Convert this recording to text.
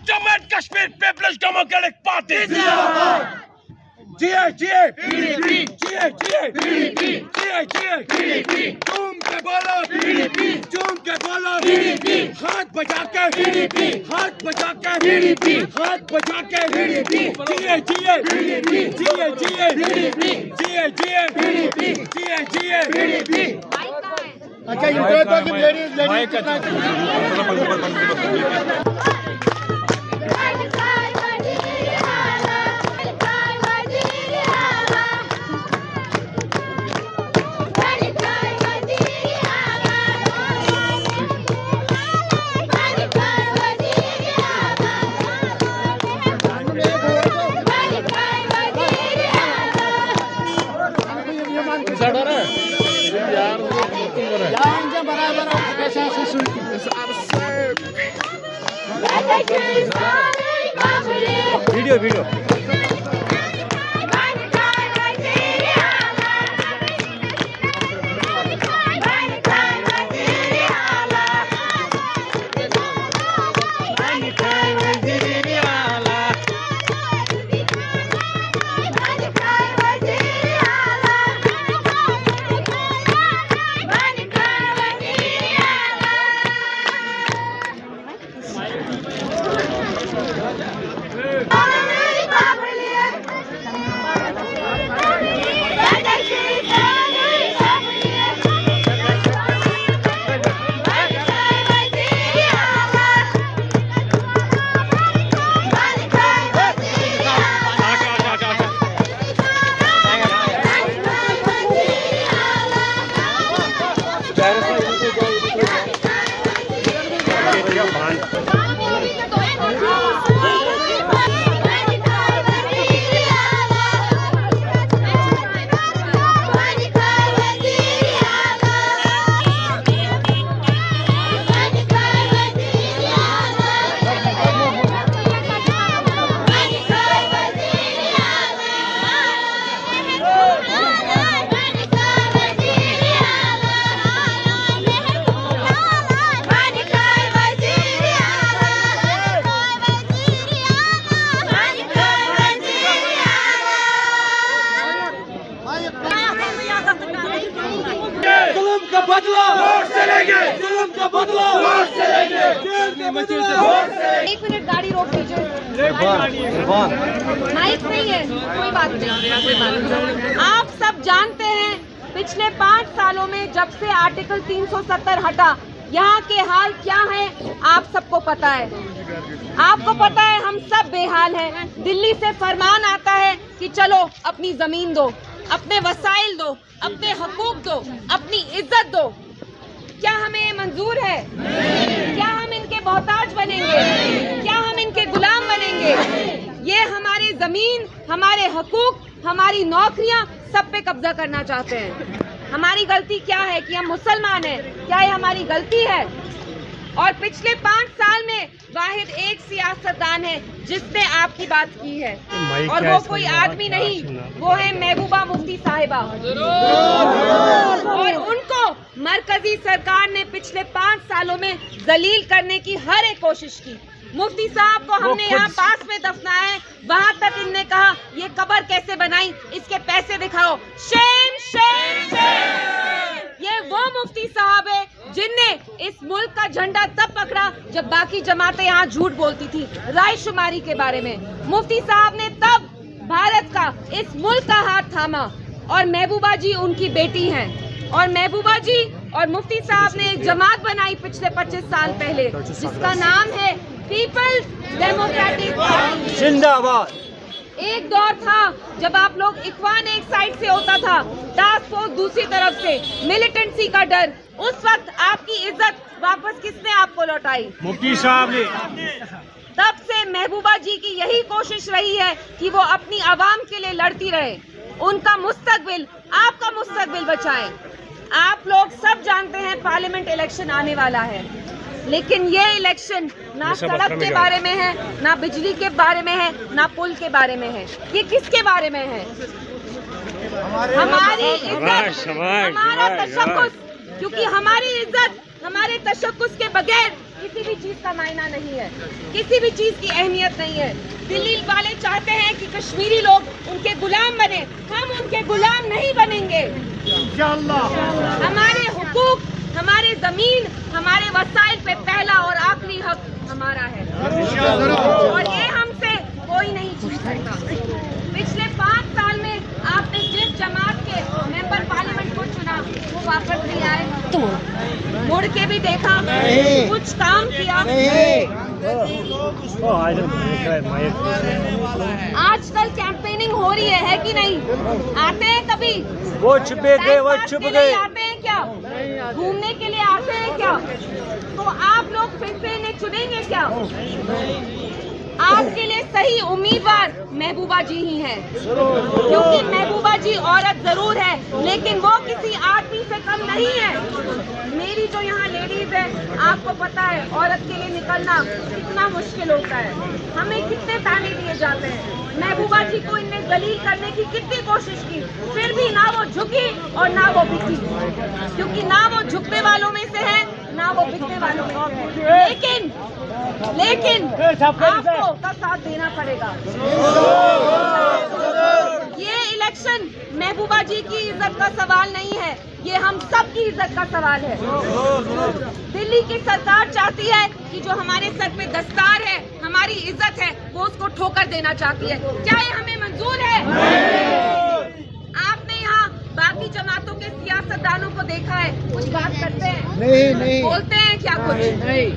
Jammu and Kashmir People's Democratic Party. झूम के बोलो झूम के बोलो हाथ बजा के हाथ बजा के हाथ बजा के अच्छा इनको तो कि लेडीज वीडियो बदला वोट से लेंगे जुल्म का बदला वोट से लेंगे। एक मिनट गाड़ी रोक दीजिए। माइक नहीं है कोई बात नहीं। आप सब जानते हैं पिछले 5 सालों में जब से आर्टिकल 370 हटा यहाँ के हाल क्या है आप सबको पता है। आपको पता है हम सब बेहाल हैं। दिल्ली से फरमान आता है कि चलो अपनी जमीन दो, अपने वसाइल दो, अपने हकूक दो, अपनी इज्जत दो। क्या हमें ये मंजूर है? क्या हम इनके मोहताज बनेंगे? क्या हम इनके गुलाम बनेंगे? ये हमारी जमीन, हमारे हकूक, हमारी नौकरियां सब पे कब्जा करना चाहते हैं। हमारी गलती क्या है कि हम मुसलमान हैं? क्या ये हमारी गलती है? और पिछले 5 साल में वाहिद एक सियासतदान है जिसने आपकी बात की है और वो कोई आदमी नहीं, वो है महबूबा मुफ्ती साहिबा। और उनको मरकजी सरकार ने पिछले 5 सालों में जलील करने की हर एक कोशिश की। मुफ्ती साहब को हमने यहाँ पास में दफनाया है, वहाँ तक इनने कहा ये कब्र कैसे बनाई, इसके पैसे दिखाओ। Shem Shem Shem. ये वो मुफ्ती साहब है जिनने इस मुल्क का झंडा तब पकड़ा जब बाकी जमातें यहाँ झूठ बोलती थी राय शुमारी के बारे में। मुफ्ती साहब ने तब भारत का, इस मुल्क का हाथ थामा और महबूबा जी उनकी बेटी हैं। और महबूबा जी और मुफ्ती साहब ने एक जमात बनाई पिछले 25 साल पहले जिसका नाम है पीपल्स डेमोक्रेटिक पार्टी जिंदाबाद। एक दौर था जब आप लोग इख्वान एक साइड से होता था, टास्क फोर्स दूसरी तरफ से, मिलिटेंसी का डर। उस वक्त आपकी इज्जत वापस किसने आपको लौटाई? मुफ्ती साहब ने। तब से महबूबा जी की यही कोशिश रही है कि वो अपनी आवाम के लिए लड़ती रहे, उनका मुस्तकबिल, आपका मुस्तकबिल बचाएं। आप लोग सब जानते हैं पार्लियामेंट इलेक्शन आने वाला है, लेकिन ये इलेक्शन ना सड़क के बारे में है, ना बिजली के बारे में है, ना पुल के बारे में है। ये किसके बारे में है? हमारी इज्जत, हमारा तशक्कुस। क्योंकि हमारी इज्जत हमारे तशक्कुस के बगैर किसी भी चीज का मायना नहीं है, किसी भी चीज की अहमियत नहीं है। दिल्ली वाले चाहते हैं कि कश्मीरी लोग उनके गुलाम बने, हम उनके गुलाम नहीं बनेंगे। हमारे हुकूक, हमारे जमीन, हमारे वसाइल पे पहला और आखिरी हक हमारा है और ये हमसे कोई नहीं छीन सकता। पिछले 5 साल में आपने जिस जमात के मेंबर पार्लियामेंट को चुना वो वापस नहीं आए, मुड़ के भी देखा, कुछ काम किया। आजकल कैंपेनिंग हो रही है कि नहीं? आते हैं कभी? वो छुपे गए, वो छुप गए। आते हैं क्या? घूमने के लिए आते हैं क्या? तो आप लोग फिर से इन्हें चुनेंगे क्या? आपके लिए सही उम्मीदवार महबूबा जी ही हैं, क्योंकि महबूबा जी औरत जरूर है लेकिन वो किसी आदमी से कम नहीं है। मेरी जो यहाँ लेडीज है, आपको पता है औरत के लिए निकलना कितना मुश्किल होता है, हमें कितने ताने दिए जाते हैं। महबूबा जी को इनने जलील करने की कितनी कोशिश की, फिर भी ना वो झुकी और ना वो बिकी, क्योंकि ना वो झुकने वालों में से है ना वो बिकने वालों में से है। लेकिन आपको का साथ देना पड़ेगा। ये इलेक्शन महबूबा जी की इज्जत का सवाल नहीं है, ये हम सब की इज्जत का सवाल है। दिल्ली की सरकार चाहती है कि जो हमारे सर पे दस्तार है, हमारी इज्जत है, वो उसको ठोकर देना चाहती है। क्या ये हमें मंजूर है? आपने यहाँ बाकी जमातों के सियासतदानों को देखा है, कुछ बात करते हैं? नहीं। बोलते हैं क्या कुछ? नहीं।